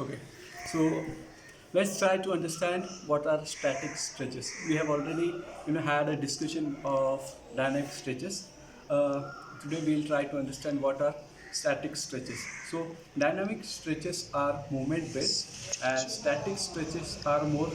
Okay, so let's try to understand what are static stretches. We have already had a discussion of dynamic stretches. Today we'll try to understand what are static stretches. So dynamic stretches are movement based and static stretches are more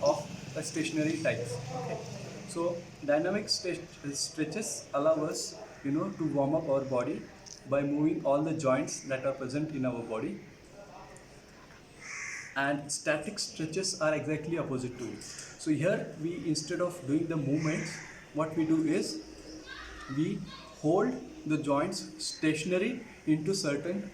of a stationary types. Okay, so dynamic stretches allow us to warm up our body by moving all the joints that are present in our body, and static stretches are exactly opposite to it. So here we, instead of doing the movements, what we do is we hold the joints stationary into certain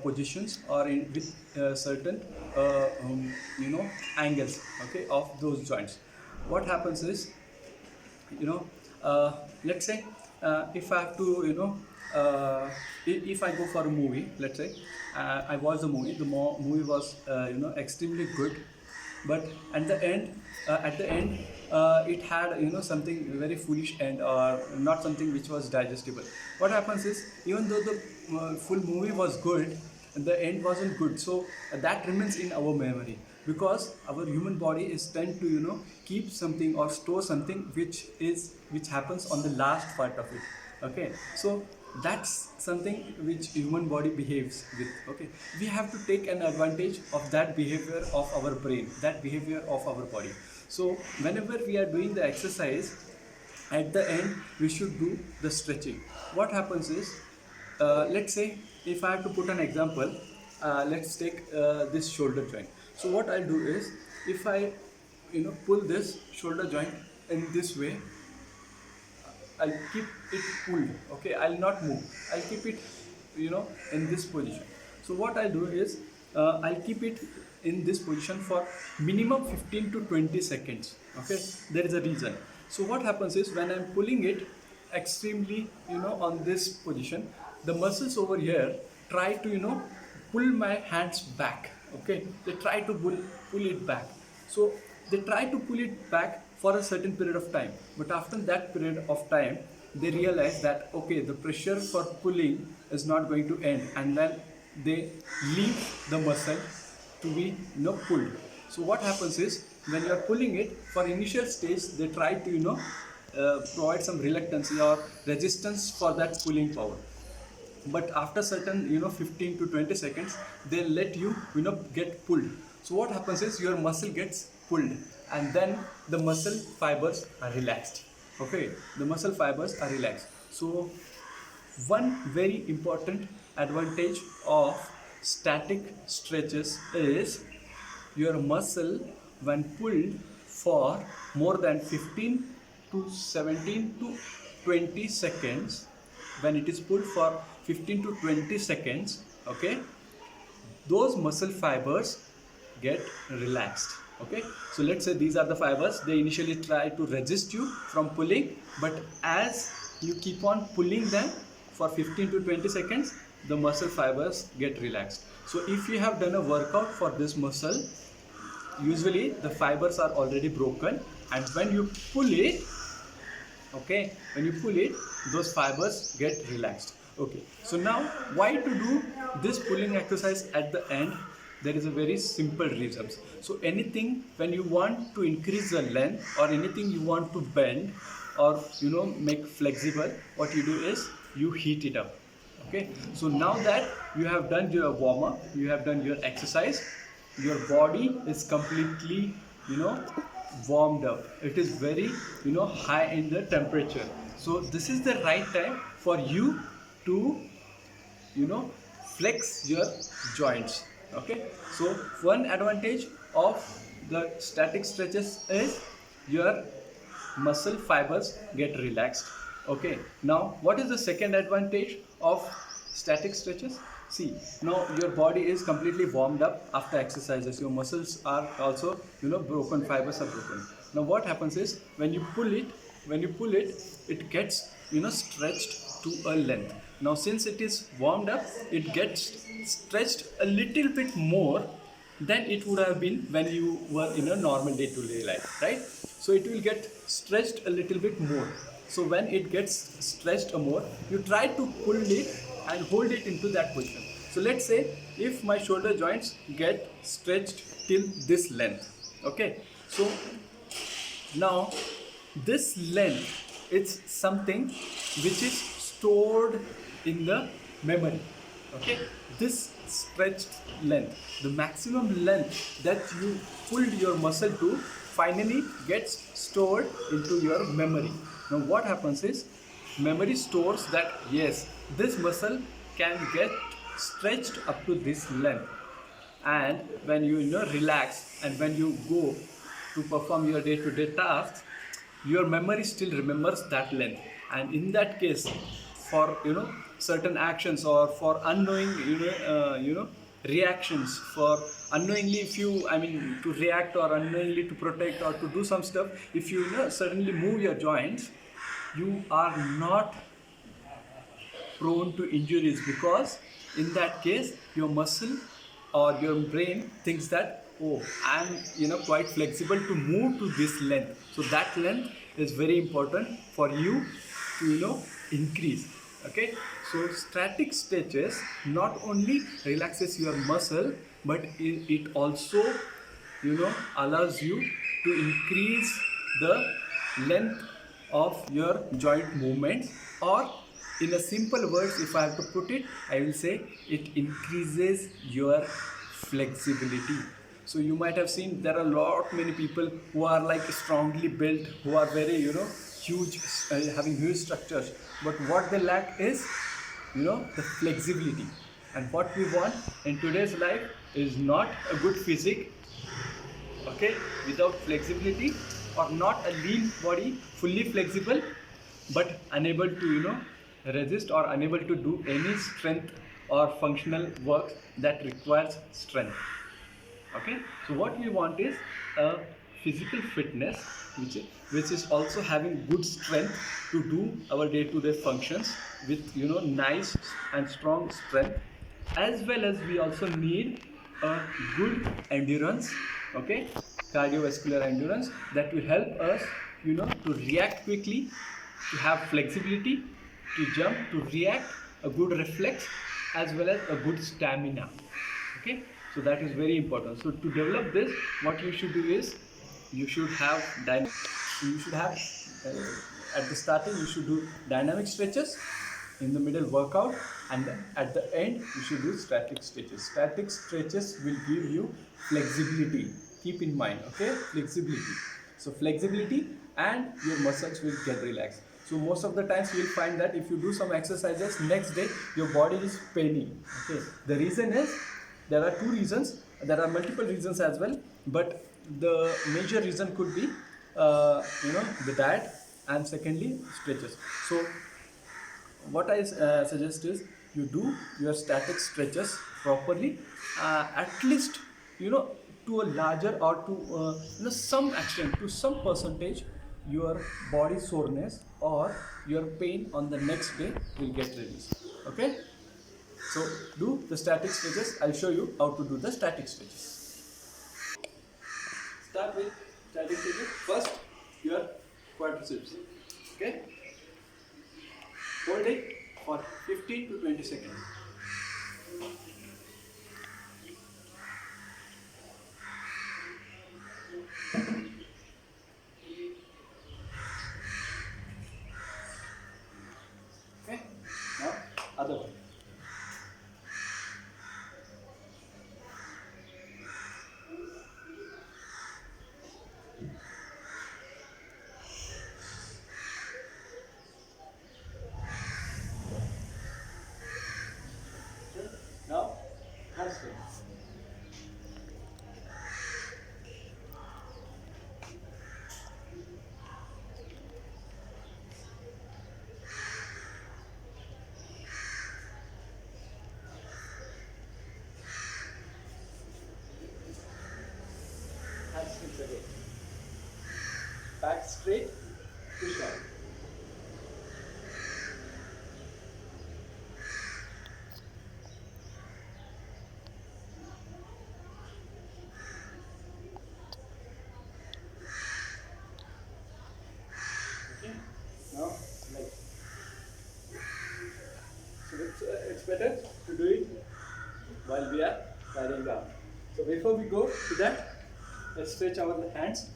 positions, or with certain angles, okay, of those joints. What happens is, you know let's say, if I have to if I go for a movie, let's say, I watch the movie, movie was extremely good, but at the end, it had something very foolish and or not something which was digestible. What happens is, even though the full movie was good, the end wasn't good. So that remains in our memory, because our human body is tend to keep something or store something which happens on the last part of it. Okay, so that's something which human body behaves with. Okay, we have to take an advantage of that behavior of our brain, that behavior of our body. So whenever we are doing the exercise, at the end we should do the stretching. What happens is, let's say, if I have to put an example, let's take this shoulder joint. So what I'll do is, if I pull this shoulder joint in this way, I'll keep it pulled. Okay, I'll not move, I'll keep it in this position. So what I'll do is, I'll keep it in this position for minimum 15 to 20 seconds. Okay, there is a reason. So what happens is, when I'm pulling it extremely on this position, the muscles over here try to pull my hands back. Okay, they try to pull it back. So they try to pull it back for a certain period of time, but after that period of time they realize that, okay, the pressure for pulling is not going to end, and then they leave the muscle to be pulled. So what happens is, when you are pulling it for initial stage, they try to provide some reluctance or resistance for that pulling power, but after certain 15 to 20 seconds they let you get pulled. So what happens is, your muscle gets pulled, and then the muscle fibers are relaxed. Okay, the muscle fibers are relaxed. So one very important advantage of static stretches is, your muscle, when pulled for more than 15 to 17 to 20 seconds, when it is pulled for 15 to 20 seconds, okay, those muscle fibers get relaxed. Okay, so let's say these are the fibers. They initially try to resist you from pulling, but as you keep on pulling them for 15 to 20 seconds, the muscle fibers get relaxed. So if you have done a workout for this muscle, usually the fibers are already broken, and when you pull it, okay, when you pull it, those fibers get relaxed. Okay, so now, why to do this pulling exercise at the end? There is a very simple reason. So anything, when you want to increase the length, or anything you want to bend or make flexible, what you do is, you heat it up. Okay, so now that you have done your warm up, you have done your exercise, your body is completely warmed up. It is very high in the temperature. So this is the right time for you to flex your joints. Okay, so one advantage of the static stretches is, your muscle fibers get relaxed. Okay, now what is the second advantage of static stretches? See, now your body is completely warmed up after exercises. Your muscles are also broken, fibers are broken. Now what happens is, when you pull it, it gets stretched to a length. Now since it is warmed up, it gets stretched a little bit more than it would have been when you were in a normal day-to-day life, right? So it will get stretched a little bit more. So when it gets stretched more, you try to pull it and hold it into that position. So let's say if my shoulder joints get stretched till this length, okay. So now this length, it's something which is stored in the memory, okay. This stretched length, the maximum length that you pulled your muscle to, finally gets stored into your memory. Now what happens is, memory stores that yes, this muscle can get stretched up to this length, and when you relax and when you go to perform your day-to-day tasks, your memory still remembers that length. And in that case, for certain actions, or for unknowing reactions, for unknowingly, if you, I mean, to react, or unknowingly to protect, or to do some stuff, if you suddenly move your joints, you are not prone to injuries, because in that case your muscle or your brain thinks that, oh, I'm quite flexible to move to this length. So that length is very important for you to increase. Okay, so static stretches not only relaxes your muscle, but it also allows you to increase the length of your joint movements. Or in a simple words, if I have to put it, I will say it increases your flexibility. So you might have seen there are a lot many people who are like strongly built, who are very huge, having huge structures, but what they lack is the flexibility. And what we want in today's life is not a good physique, okay, without flexibility, or not a lean body fully flexible but unable to resist, or unable to do any strength or functional work that requires strength. Okay, so what we want is a physical fitness which is also having good strength to do our day-to-day functions with nice and strong strength, as well as we also need a good endurance, okay, cardiovascular endurance, that will help us to react quickly, to have flexibility, to jump, to react, a good reflex, as well as a good stamina. Okay, so that is very important. So to develop this, what you should do is, you should have at the starting you should do dynamic stretches, in the middle workout, and at the end you should do static stretches. Static stretches will give you flexibility, keep in mind, okay, flexibility. So flexibility, and your muscles will get relaxed. So most of the times you will find that if you do some exercises, next day your body is paining, okay. The reason is, there are two reasons, there are multiple reasons as well, but the major reason could be the diet, and secondly stretches. So what I suggest is, you do your static stretches properly, at least to a larger, or to some extent, to some percentage, your body soreness or your pain on the next day will get released. Okay, so do the static stretches. I'll show you how to do the static stretches. Start with static stretches. First, your quadriceps. Okay, hold it for 15 to 20 seconds. Okay, now other one. Okay. Now hamstring. Hamstrings again. Back straight, push up. Okay. Now leg. So it's better to do it we are carrying out. So before we go to that, let's stretch our hands.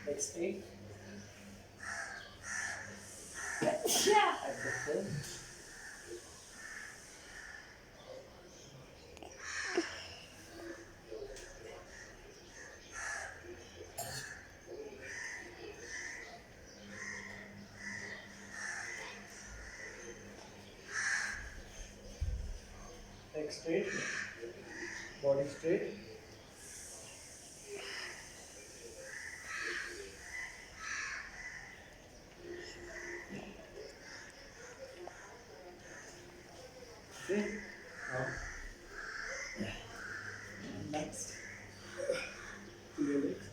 Let's take at the front. Neck straight, body straight. Okay. Now, next, pull your legs.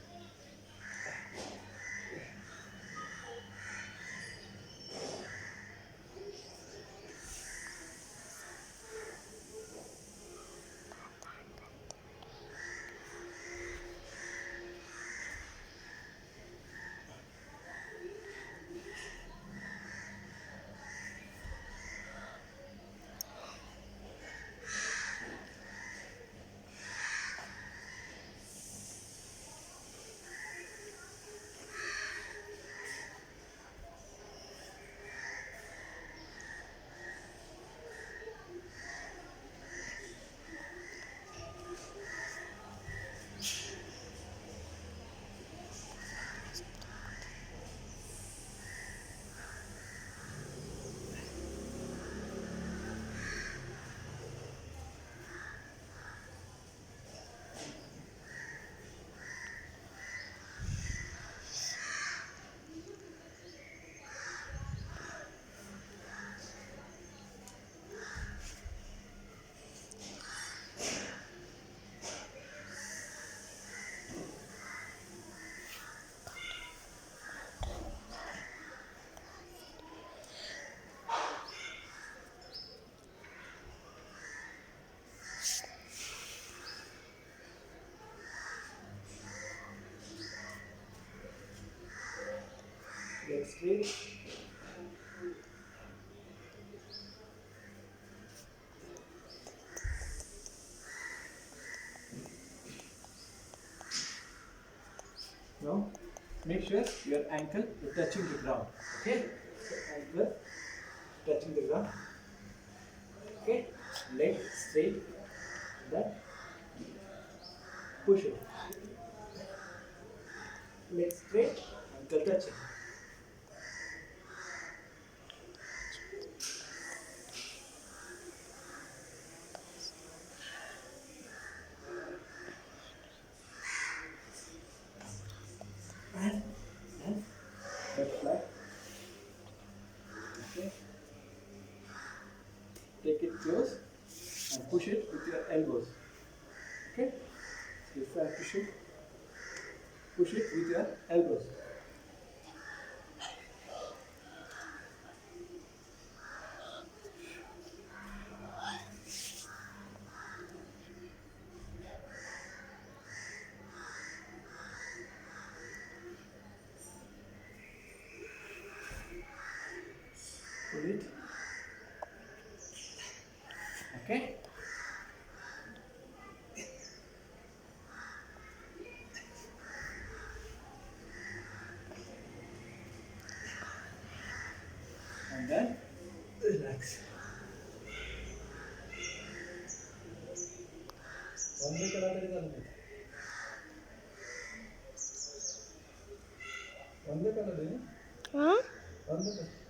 Legs straight. Now, make sure your ankle is touching the ground. Okay? So ankle touching the ground. Okay? Leg straight. Then push it. Leg straight, ankle touching. And back flat. Okay? Take it close and push it with your elbows. Okay? If I push it with your elbows. Pull it. Okay? and then relax. बंद करा तरी चालत. बंद करा तरी. हाँ बंद कर.